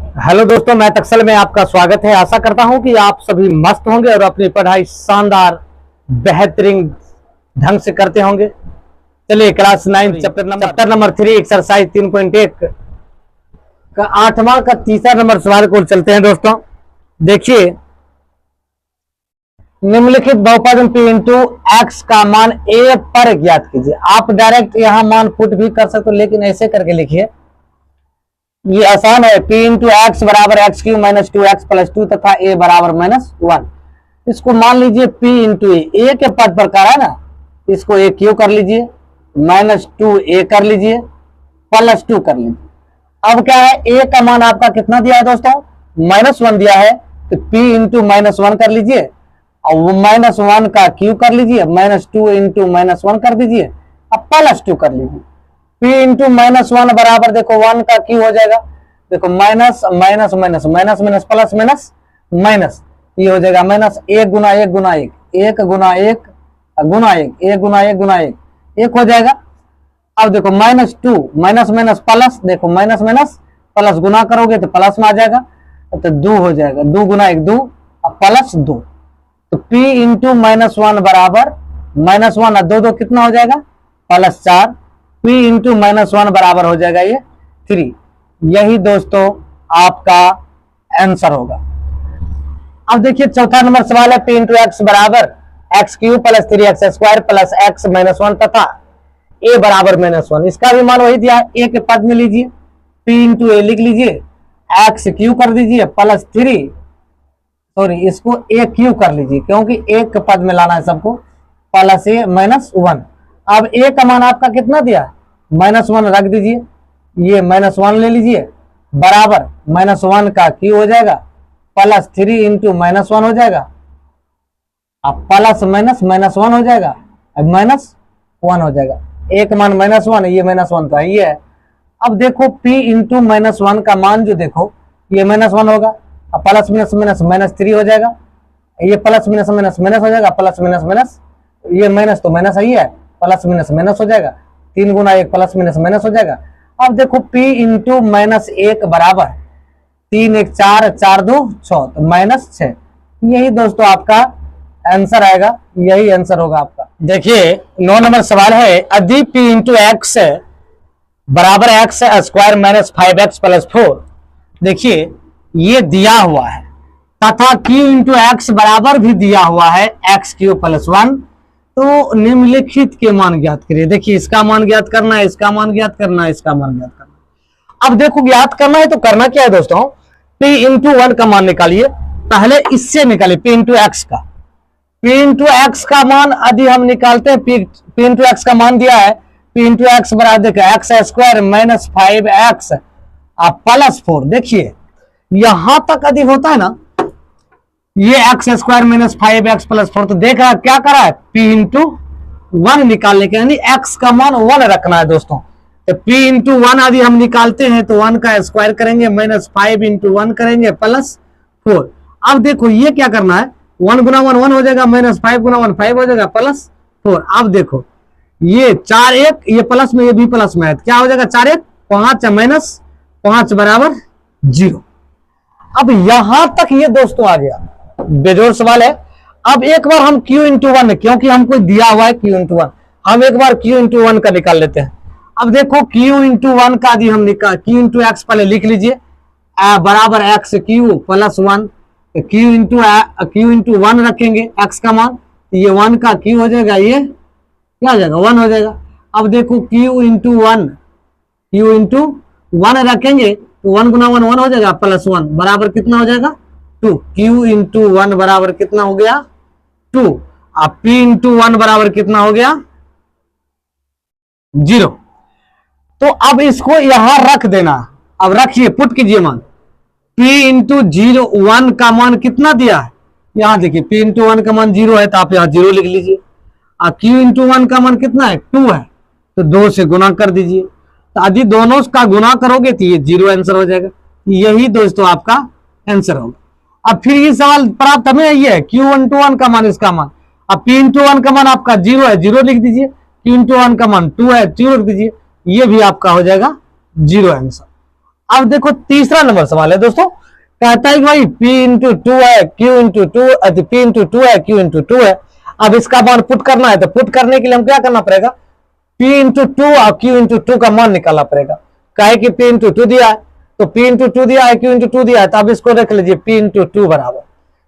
Hello दोस्तों, मैं तक्सल में आपका स्वागत है। आशा करता हूं कि आप सभी मस्त होंगे और अपनी पढ़ाई शानदार बेहतरीन ढंग से करते होंगे। चलिए क्लास 9 चैप्टर नंबर 3 एक्सरसाइज 3.1 का 8वां का तीसरा नंबर सवाल को चलते हैं। दोस्तों देखिए, निम्नलिखित बहुपद p इंटू एक्स का मान a पर ज्ञात कीजिए। आप डायरेक्ट यहां मान पुट भी कर सकते हो, लेकिन ऐसे करके लिखिए, ये आसान है। p इंटू एक्स बराबर x Q minus 2x plus 2 तथा a बराबर -1। इसको मान लीजिए p इंटू ए के पद पर करा है ना, इसको a क्यू कर लीजिए, -2a कर लीजिए, +2 कर लीजिए। अब क्या है, a का मान आपका कितना दिया है दोस्तों, -1 दिया है, तो p इंटू -1 कर लीजिए और -1 का क्यू कर लीजिए, -2 इंटू -1 कर दीजिए, अब +2 कर लीजिए। p इंटू -1 बराबर देखो 1 का क्यू हो जाएगा, देखो minus minus minus minus minus plus minus minus, ये हो जाएगा -1 गुना 1 गुना 1, 1 गुना 1 गुना 1, 1 गुना 1 गुना 1, 1 हो जाएगा। अब देखो -2 माइनस माइनस प्लस, देखो माइनस माइनस प्लस गुना करोगे तो प्लस में आ जाएगा, तो 2 हो जाएगा, 2 गुना 1 2 +2। तो p इंटू -1 बराबर -1 दो दो कितना हो जाएगा, +4। p इंटू -1 बराबर हो जाएगा ये 3। यही दोस्तों आपका आंसर होगा। अब देखिए चौथा नंबर सवाल है, p इंटू एक्स बराबर x Q plus 3x square plus x -1 तथा a बराबर -1। इसका भी मान वही दिया है, a के पद में लीजिए, p इंटू ए लिख लीजिए, एक्स क्यू कर दीजिए प्लस 3, सॉरी इसको a क्यू कर लीजिए क्योंकि एक पद में लाना है सबको, प्लस a -1। अब a का मान आपका कितना दिया है, -1 रख दीजिए, ये -1 ले लीजिए, बराबर -1 का क्यू हो जाएगा, +3 इंटू -1 हो जाएगा, अब प्लस माइनस -1 हो जाएगा, अब -1 हो जाएगा। एक मान -1, ये -1 था, ये है। अब देखो p इंटू -1 का मान जो देखो, ये -1 होगा, अब प्लस माइनस माइनस -3 हो जाएगा, ये प्लस माइनस माइनस माइनस हो जाएगा, प्लस माइनस माइनस, ये माइनस तो माइनस ही है, प्लस माइनस माइनस हो जाएगा, 3 गुना 1 प्लस माइनस माइनस हो जाएगा। अब देखो p इंटू -1 बराबर 3 1 4 4 2 6, तो -6। यही दोस्तों आपका आंसर आएगा, यही आंसर होगा आपका। देखिए 9 नंबर सवाल है, यदि p इंटू एक्स बराबर x square minus 5x plus 4, देखिए ये दिया हुआ है, तथा q इंटू एक्स बराबर भी दिया हुआ है एक्स क्यू प्लस 1, तो निम्नलिखित के मान ज्ञात करिए। देखिए इसका मान ज्ञात करना है, इसका मान ज्ञात करना है, इसका मान ज्ञात करना है। अब देखो ज्ञात करना है तो करना क्या है दोस्तों, p इंटू 1 का मान निकालिए, पहले इससे निकालिए p इंटू एक्स का। p इंटू एक्स का मान यदि हम निकालते हैं, p इंटू एक्स का मान दिया है, p इंटू एक्स बराबर देखिए x square minus 5x plus 4। देखिए यहां तक यदि होता है ना, ये x square minus 5x plus 4, तो देख रहा क्या करा है, p इंटू 1 निकालने के, यानी x का मान 1 रखना है दोस्तों। तो p इंटू 1 यदि हम निकालते हैं तो 1 का स्क्वायर करेंगे, -5 इंटू 1 करेंगे प्लस 4। अब देखो ये क्या करना है, 1 गुना 1 1 हो जाएगा, -5 गुना 1 5 हो जाएगा, प्लस 4। अब देखो ये 4 1, ये प्लस में, ये भी प्लस में है, क्या हो जाएगा 4 1 5 -5 बराबर 0। अब यहां तक ये दोस्तों आ गया, बेजोड़ सवाल है। अब एक बार हम q इंटू 1, क्योंकि हमको दिया हुआ है q इंटू 1, हम एक बार q इंटू 1 का निकाल लेते हैं। अब देखो q इंटू 1 का यदि हम निकाल, q इंटू एक्स पहले लिख लीजिए, बराबर x Q plus 1, q into 1 रखेंगे x का मान, ये 1 का q हो जाएगा, ये क्या हो जाएगा 1 हो जाएगा। अब देखो q इंटू 1 रखेंगे तो 1 गुना 1 1 हो जाएगा, प्लस 1 बराबर कितना हो जाएगा 2। q इंटू 1 बराबर कितना हो गया 2। अब p इंटू 1 बराबर कितना हो गया 0। तो अब इसको यहां रख देना, अब रखिए पुट कीजिए मान, p इंटू 1 का मान कितना दिया है, यहां देखिए p इंटू 1 का मान 0 है, तो आप यहां 0 लिख लीजिए। अब q इंटू 1 का मान कितना है 2 है, तो 2 से गुना कर दीजिए, तो यदि दोनों का गुना करोगे तो ये 0 आंसर हो जाएगा। यही दोस्तों आपका आंसर होगा। अब फिर ये सवाल प्राप्त हमें ये है, q इंटू 1 का मान, इसका मान, अब p इंटू 1 का मान आपका 0 है, 0 लिख दीजिए, q इंटू 1 का मान 2 है, 0 लिख दीजिए, ये भी आपका हो जाएगा 0 आंसर। अब देखो तीसरा नंबर सवाल है दोस्तों, कहता है कि भाई P इंटू टू है, Q into two, P into two है, Q इंटू टू है। अब इसका मान पुट करना है, तो पुट करने के लिए हम क्या करना पड़ेगा, P इंटू टू और Q इंटू टू का मान निकालना पड़ेगा। कहे कि P इंटू टू दिया है, तो P इंटू टू दिया है, Q इंटू टू दिया है, तो अब इसको रख लीजिए P इंटू टू बराबर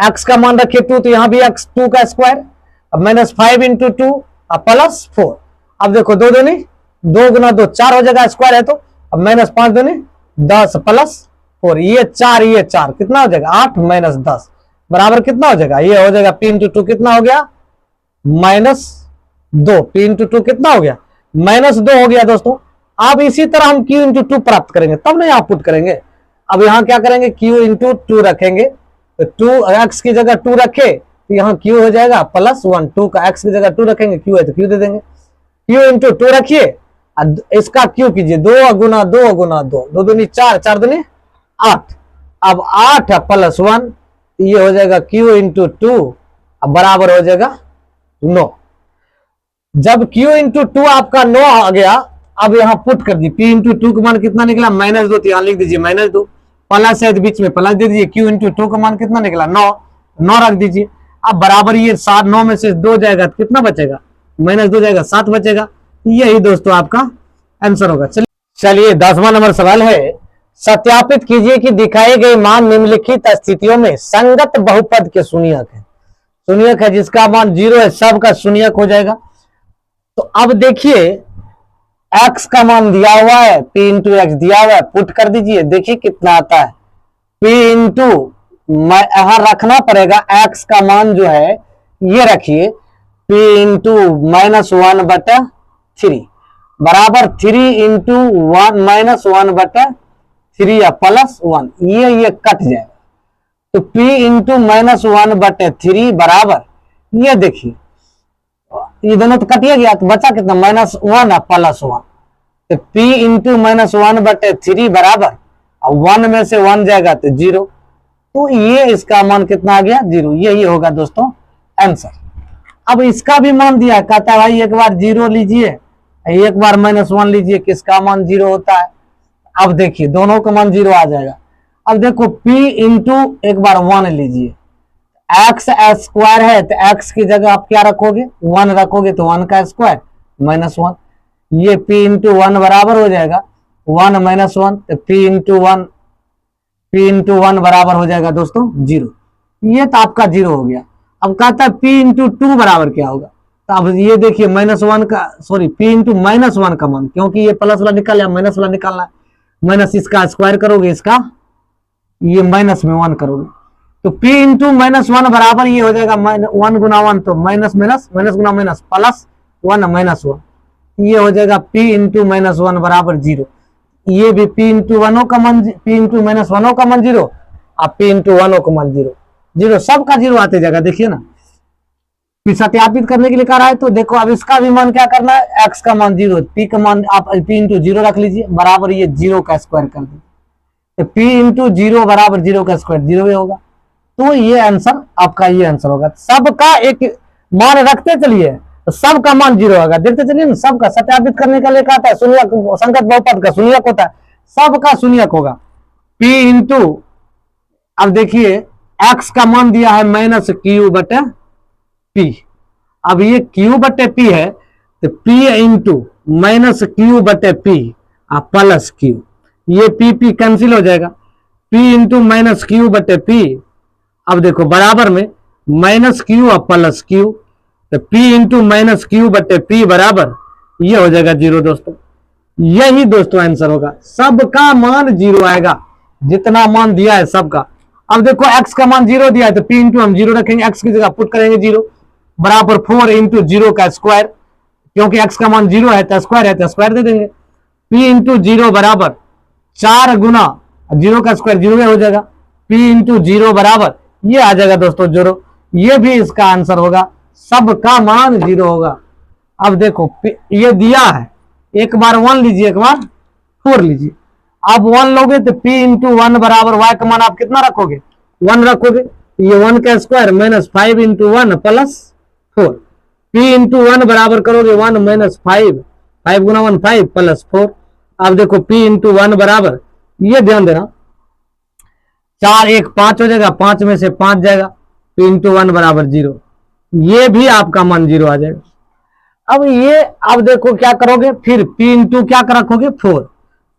x का मान रखिए 2, तो यहां भी x 2 का स्क्वायर, अब माइनस 5 इंटू टू प्लस 4। अब देखो दो दूनी 2 गुना 2 4 हो जाएगा, स्क्वायर है तो। अब माइनस 5 दूनी 10 प्लस 4, ये 4 कितना हो जाएगा 8 माइनस 10 बराबर कितना हो जाएगा, ये हो जाएगा P इंटू टू कितना हो गया -2। P इंटू टू कितना हो गया -2 हो गया दोस्तों। अब इसी तरह हम Q इंटू टू प्राप्त करेंगे, तब ना यहाँ पुट करेंगे। अब यहाँ क्या करेंगे, Q इंटू टू रखेंगे, तो 2x की जगह 2 रखे तो यहाँ Q हो जाएगा +1। 2 का x की जगह 2 रखेंगे, Q है तो Q दे देंगे। Q इंटू टू रखिए, इसका Q कीजिए 2 गुना 2 गुना 2, 2 दूनी 4, 4 दूनी 8। अब 8 प्लस 1, ये हो जाएगा Q इंटू टू, अब बराबर हो जाएगा 9। जब Q इंटू टू आपका 9 आ गया, अब यहां पुट कर दी, P इंटू टू का मान कितना निकला -2, तो यहां लिख दीजिए -2, प्लस है बीच में प्लस दे दीजिए। Q इंटू टू का मान कितना निकला 9 रख दीजिए। अब बराबर ये 7, 9 में से 2 जाएगा तो कितना बचेगा -2 जाएगा, 7 बचेगा। यही दोस्तों आपका आंसर होगा। चलिए 10वां नंबर सवाल है, सत्यापित कीजिए कि दिखाए गए मान निम्नलिखित स्थितियों में संगत बहुपद के शून्यक है। शून्यक है जिसका मान 0 है, सबका शून्यक हो जाएगा। तो अब देखिए x का मान दिया हुआ है, P इंटू एक्स दिया हुआ है, पुट कर दीजिए, देखिए कितना आता है। P इंटू यहां रखना पड़ेगा x का मान जो है, ये रखिए P इंटू -1/3 बराबर 3 इंटू -1/3 या +1, ये कट जाएगा। तो P इंटू -1/3 बराबर, ये देखिए ये दोनों तो कटिए गया, तो बचा कितना -1 +1। तो P इंटू -1/3 बराबर 1 में से 1 जाएगा तो 0, तो ये इसका मान कितना आ गया 0। यही होगा दोस्तों आंसर। अब इसका भी मान दिया, कहता है भाई एक बार 0 लीजिए, एक बार -1 लीजिए, किसका मान 0 होता है। अब देखिए दोनों का मान 0 आ जाएगा। अब देखो P इंटू एक बार 1 लीजिए, x स्क्वायर है तो x की जगह आप क्या रखोगे 1 रखोगे, तो 1 का स्क्वायर -1, ये P इंटू 1 बराबर हो जाएगा 1 -1, तो P इंटू 1 बराबर हो जाएगा दोस्तों 0। ये तो आपका 0 हो गया। अब कहता है P इंटू टू बराबर क्या होगा, तो अब ये देखिए -1 का P इंटू -1 का मान, क्योंकि ये प्लस वाला निकाल या माइनस वाला निकालना है, माइनस इसका स्क्वायर करोगे, इसका ये माइनस में 1 करोगे, तो P इंटू -1 बराबर ये हो जाएगा 1 गुना 1, तो माइनस गुना माइनस +1 -1, ये हो जाएगा P इंटू -1 बराबर 0। ये भी P इंटू -1 का मान 0, और P इंटू 1 का मान 0, सबका 0 आते जाएगा। देखिए ना, सत्यापित करने के लिए कह रहा है, तो देखो अब इसका भी मान क्या करना है, x का मान 0, P का मान आप P इंटू 0 रख लीजिए, बराबर ये 0 का स्क्वायर कर दीजिए, तो P इंटू 0 बराबर 0 का स्क्वायर 0 होगा। तो ये आंसर आपका, ये आंसर होगा। सबका एक मान रखते चलिए तो सबका मान 0 होगा, देखते चलिए ना, सबका सत्यापित करने का लिए कहता है शून्यक, संगत बहुपद का शून्यक होता है, सबका शून्यक होगा। P इंटू, अब देखिए x का मान दिया है -q/p, अब ये q/p है, तो P into -q/p plus q, ये P कैंसिल हो जाएगा, P इंटू -q/p, अब देखो बराबर में -q और प्लस q, तो P इंटू -q/p बराबर ये हो जाएगा 0 दोस्तों। यही दोस्तों आंसर होगा, सबका मान 0 आएगा, जितना मान दिया है सबका। अब देखो x का मान 0 दिया है, तो P इंटू हम 0 रखेंगे, x की जगह पुट करेंगे 0 बराबर 4 इंटू 0 का स्क्वायर, क्योंकि x का मान 0 है तो स्क्वायर है तो स्क्वायर दे देंगे। P इंटू 0 बराबर 4 गुना 0 का स्क्वायर 0 हो जाएगा, P इंटू 0 बराबर ये आ जाएगा दोस्तों 0, ये भी इसका आंसर होगा, सबका मान 0 होगा। अब देखो ये दिया है, एक बार 1 लीजिए, एक बार 4 लीजिए, आप 1 लोगे तो P इंटू 1 बराबर y का मान आप कितना रखोगे 1 रखोगे, ये 1 का square -5 into 1 plus 4, P into 1 बराबर करोगे 1 -5, 5 गुना 1 5 प्लस 4। अब देखो P इंटू 1 बराबर ये ध्यान देना, 4 1 5 हो जाएगा, 5 में से 5 जाएगा, तो इंटू 1 बराबर 0, ये भी आपका मान 0 आ जाएगा। अब ये अब देखो क्या करोगे, फिर p इंटू क्या रखोगे 4,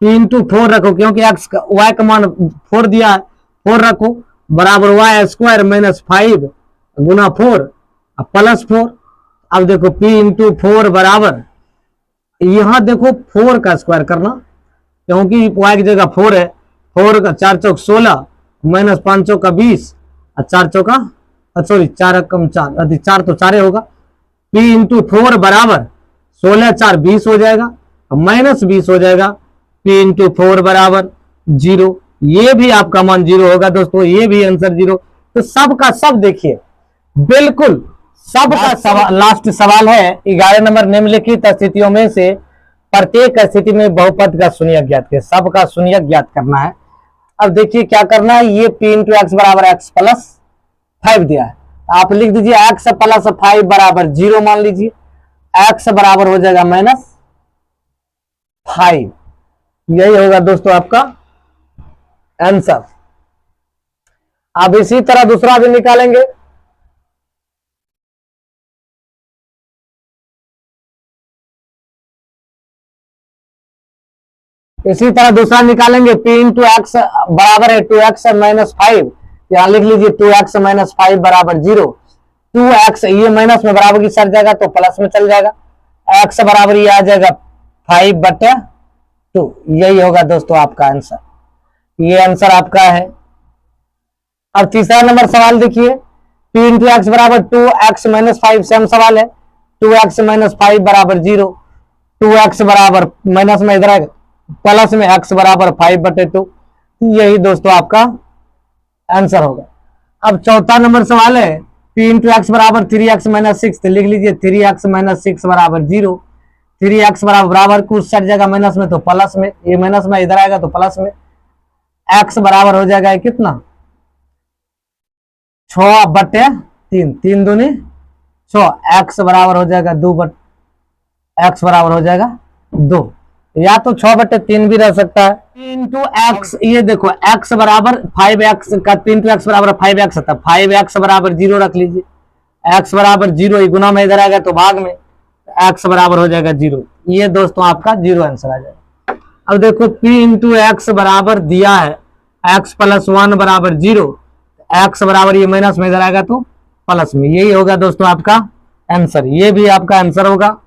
p इंटू 4 रखो, क्योंकि x y का मान 4 दिया है, 4 रखो बराबर y स्क्वायर माइनस 5 गुना 4 प्लस 4। अब देखो p इंटू 4 बराबर, यहां देखो 4 का स्क्वायर करना, क्योंकि y की जगह 4 है, 4 का 4 चौक 16 माइनस 5 चौक 20 और 4 चौका सॉरी 4 कम 4 4 तो 4 होगा, p इंटू 4 बराबर 16 4 20 हो जाएगा, माइनस 20 हो जाएगा, p इंटू 4 बराबर 0, ये भी आपका मान 0 होगा दोस्तों, ये भी आंसर 0। तो सबका सब देखिए बिल्कुल सबका सवाल, लास्ट सवाल है 11 नंबर, निम्नलिखित स्थितियों में से प्रत्येक स्थिति में बहुपद का शून्यक ज्ञात करें, सबका शून्यक ज्ञात करना है। अब देखिए क्या करना है, ये p इंटू एक्स बराबर एक्स प्लस 5 दिया है, आप लिख दीजिए x प्लस 5 बराबर 0 मान लीजिए, x बराबर हो जाएगा माइनस 5, यही होगा दोस्तों आपका आंसर। अब इसी तरह दूसरा भी निकालेंगे, इसी तरह दूसरा निकालेंगे, p इंटू एक्स बराबर है 2x माइनस 5, यहां लिख लीजिए 2x माइनस 5 बराबर 0, 2x ये माइनस में बराबर की सर जाएगा तो प्लस में चल जाएगा, x बराबर ये आ जाएगा 5/2, यही होगा दोस्तों आपका आंसर, ये आंसर आपका है। अब तीसरा नंबर सवाल देखिए, p इंटू एक्स बराबर 2x माइनस 5, सेम सवाल है, 2x माइनस 5 बराबर 0, 2x बराबर माइनस में इधर आएगा प्लस में x बराबर 5/2, यही दोस्तों आपका आंसर होगा। अब चौथा नंबर सवाल है, p इंटू एक्स बराबर 3x माइनस 6, तो लिख लीजिए 3x माइनस 6 बराबर 0, 3x बराबर कुछ सट जाएगा माइनस में तो प्लस में, ये माइनस में इधर आएगा तो प्लस में, x बराबर हो जाएगा कितना 6/3, 3 दूनी 6, x बराबर हो जाएगा 2x बराबर हो जाएगा 2, या तो 6/3 भी रह सकता है। इंटू एक्स, ये देखो x बराबर 5x का 3 इंटू एक्स बराबर 5x था, 5x बराबर 0 रख लीजिए, x बराबर 0, ये गुना में इधर आएगा तो भाग में, x बराबर हो जाएगा 0, ये दोस्तों आपका 0 आंसर आ जाएगा। अब देखो p इंटू एक्स बराबर दिया है x प्लस 1 बराबर 0, x बराबर ये माइनस में इधर आएगा तो प्लस में, यही होगा दोस्तों आपका आंसर, ये भी आपका आंसर होगा।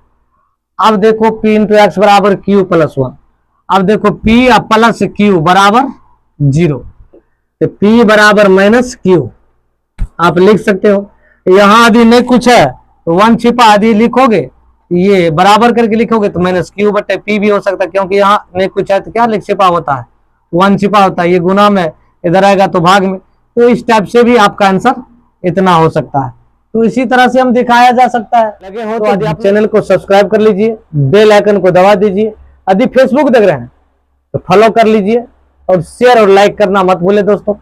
अब देखो p इंटू एक्स बराबर q प्लस 1, अब देखो p प्लस q बराबर 0, तो p बराबर माइनस q आप लिख सकते हो, यहां आदि नहीं कुछ है तो 1 छिपा, आदि लिखोगे ये बराबर करके लिखोगे तो माइनस q/p भी हो सकता है, क्योंकि यहाँ नहीं कुछ है तो क्या लिख छिपा होता है, 1 छिपा होता है, ये गुना में इधर आएगा तो भाग में, तो इस टाइप से भी आपका आंसर इतना हो सकता है। तो इसी तरह से हम दिखाया जा सकता है। लगे हो तो यदि आप चैनल को सब्सक्राइब कर लीजिए, बेल आइकन को दबा दीजिए, यदि फेसबुक देख रहे हैं तो फॉलो कर लीजिए और शेयर और लाइक करना मत भूले दोस्तों।